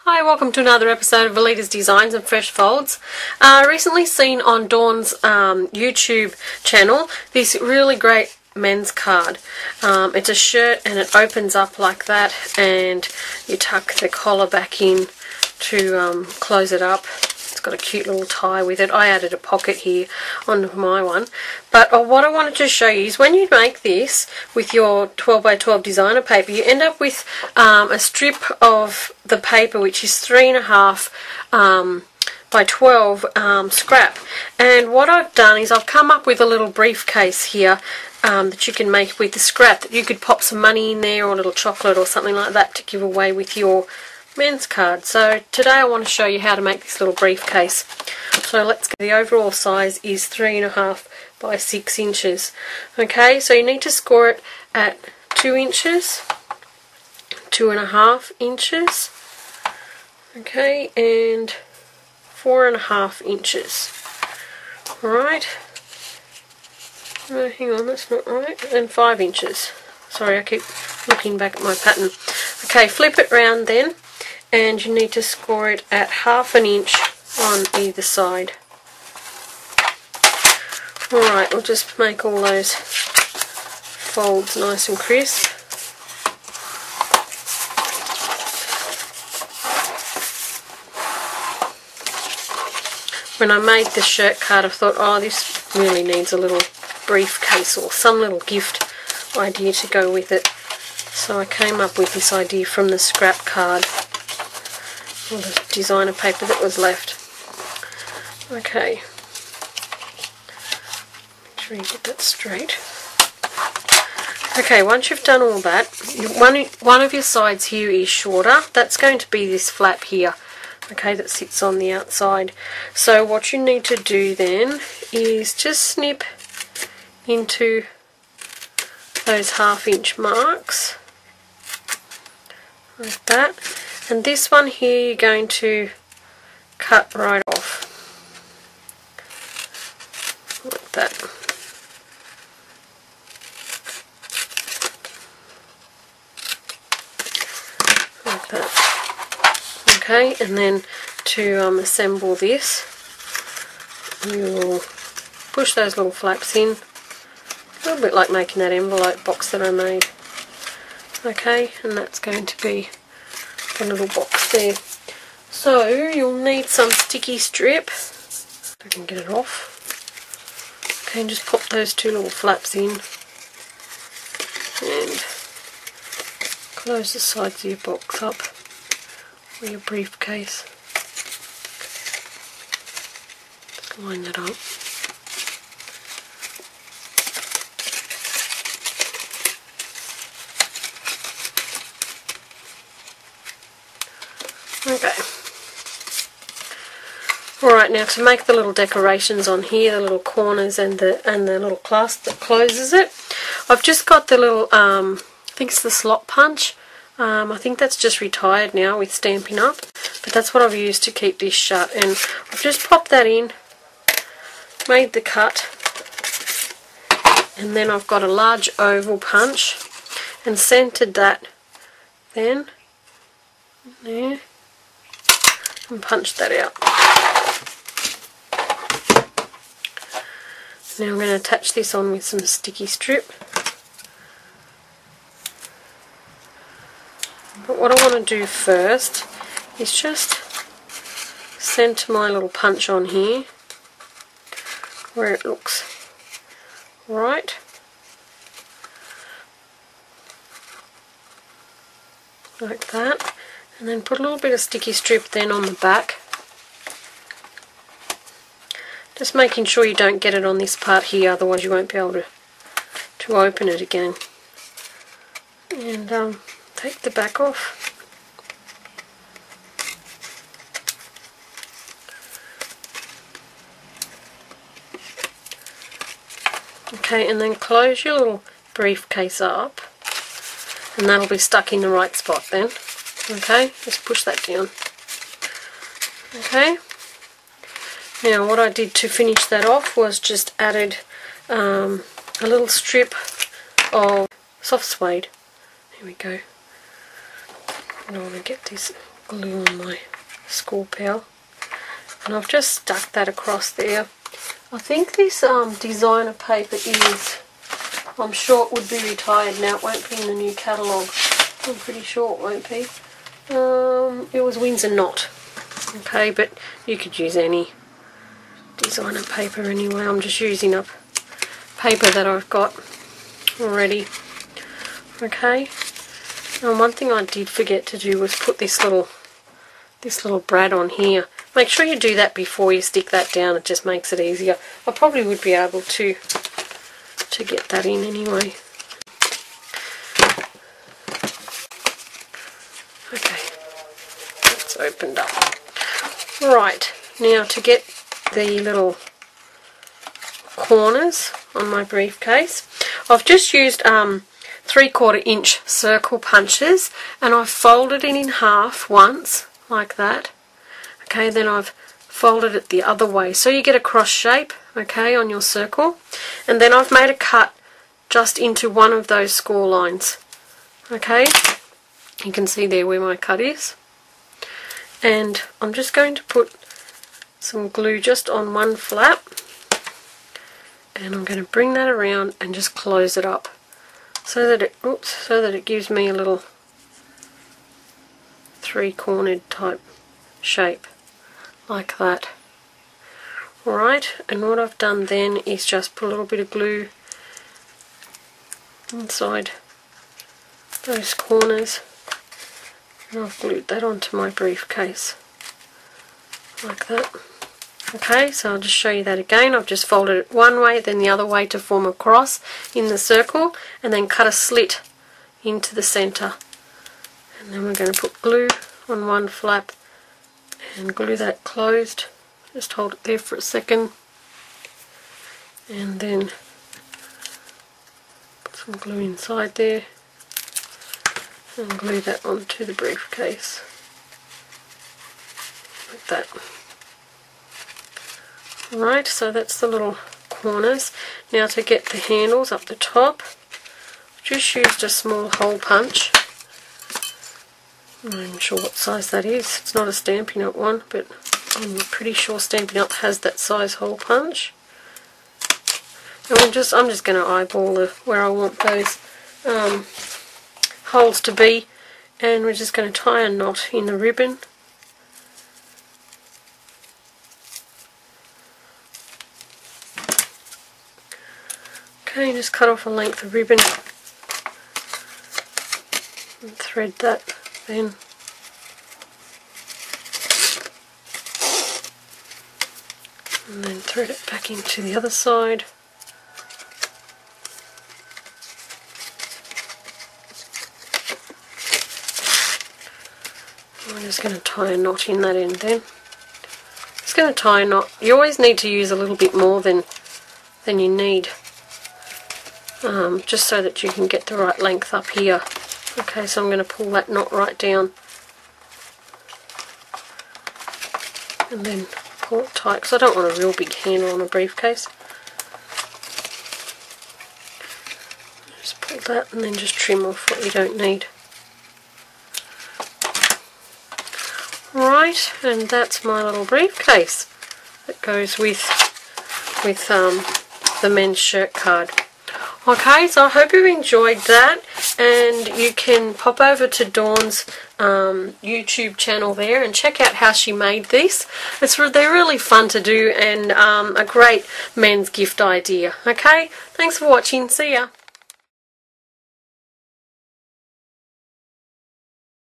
Hi, welcome to another episode of Alita's Designs and Fresh Folds. Recently seen on Dawn's YouTube channel this really great men's card. It's a shirt and it opens up like that, and you tuck the collar back in to close it up. It's got a cute little tie with it. I added a pocket here on my one. But what I wanted to show you is when you make this with your 12 by 12 designer paper, you end up with a strip of the paper which is 3.5 by 12 scrap. And what I've done is I've come up with a little briefcase here that you can make with the scrap. That you could pop some money in there or a little chocolate or something like that to give away with your men's card. So today I want to show you how to make this little briefcase. So let's go. The overall size is 3.5 by 6 inches. Okay, so you need to score it at 2 inches, 2.5 inches, okay, and 4.5 inches. Alright, hang on, that's not right, and 5 inches. Sorry, I keep looking back at my pattern. Okay, flip it round then, and you need to score it at 1/2 inch on either side. Alright, we'll just make all those folds nice and crisp. When I made the shirt card, I thought, oh, this really needs a little briefcase or some little gift idea to go with it. So I came up with this idea from the scrap card, or the designer paper that was left. Okay, make sure you get that straight. Okay, once you've done all that, one of your sides here is shorter. That's going to be this flap here, okay, that sits on the outside. So what you need to do then is just snip into those 1/2 inch marks like that, and this one here you're going to cut right off like that. Like that. Okay, and then to assemble this, you will push those little flaps in, a little bit like making that envelope box that I made. Okay, and that's going to be the little box there. So you'll need some sticky strip. I can get it off. Okay, and just pop those two little flaps in and close the sides of your box up, or your briefcase. Just line that up. Okay. Alright, now to make the little decorations on here, the little corners and the little clasp that closes it, I've just got the little, I think it's the slot punch. I think that's just retired now with Stampin' Up, but that's what I've used to keep this shut, and I've just popped that in, made the cut, and then I've got a large oval punch and centered that then there and punched that out. Now I'm going to attach this on with some sticky strip. But what I want to do first is just center my little punch on here where it looks right. Like that. And then put a little bit of sticky strip then on the back. Just making sure you don't get it on this part here, otherwise you won't be able to open it again. And take the back off. Okay, and then close your little briefcase up, and that'll be stuck in the right spot then. Okay, just push that down. Okay, now what I did to finish that off was just added a little strip of soft suede. Here we go. I don't want to get this glue on my school pal, and I've just stuck that across there. I think this designer paper is, I'm sure it would be retired now, it won't be in the new catalogue. I'm pretty sure it won't be. It was Winsor Knot. Okay, but you could use any designer paper anyway. I'm just using up paper that I've got already. Okay, and one thing I did forget to do was put this little brad on here. Make sure you do that before you stick that down, it just makes it easier. I probably would be able to get that in anyway. Okay, that's opened up. Right, now to get the little corners on my briefcase, I've just used 3/4 inch circle punches, and I've folded it in half once, like that. Okay, then I've folded it the other way, so you get a cross shape, okay, on your circle. And then I've made a cut just into one of those score lines. Okay, you can see there where my cut is. And I'm just going to put some glue just on one flap, and I'm going to bring that around and just close it up so that it gives me a little three-cornered type shape, like that. Alright, and what I've done then is just put a little bit of glue inside those corners, and I've glued that onto my briefcase, like that. Okay, so I'll just show you that again. I've just folded it one way, then the other way to form a cross in the circle, and then cut a slit into the centre. And then we're going to put glue on one flap and glue that closed. Just hold it there for a second, and then put some glue inside there and glue that onto the briefcase, like that. Right, so that's the little corners. Now to get the handles up the top, I've just used a small hole punch. I'm not even sure what size that is. It's not a Stampin' Up one, but I'm pretty sure Stampin' Up has that size hole punch. And I'm just going to eyeball where I want those holes to be, and we're just going to tie a knot in the ribbon. Okay, just cut off a length of ribbon and thread that then. And then thread it back into the other side. I'm just going to tie a knot in that end then. Just going to tie a knot. You always need to use a little bit more than you need. Just so that you can get the right length up here. Okay, so I'm going to pull that knot right down and then pull it tight, because I don't want a real big handle on a briefcase. Just pull that and then just trim off what you don't need. Right, and that's my little briefcase that goes with the men's shirt card. Okay, so I hope you enjoyed that, and you can pop over to Dawn's YouTube channel there and check out how she made these. They're really fun to do, and a great men's gift idea. Okay, thanks for watching. See ya.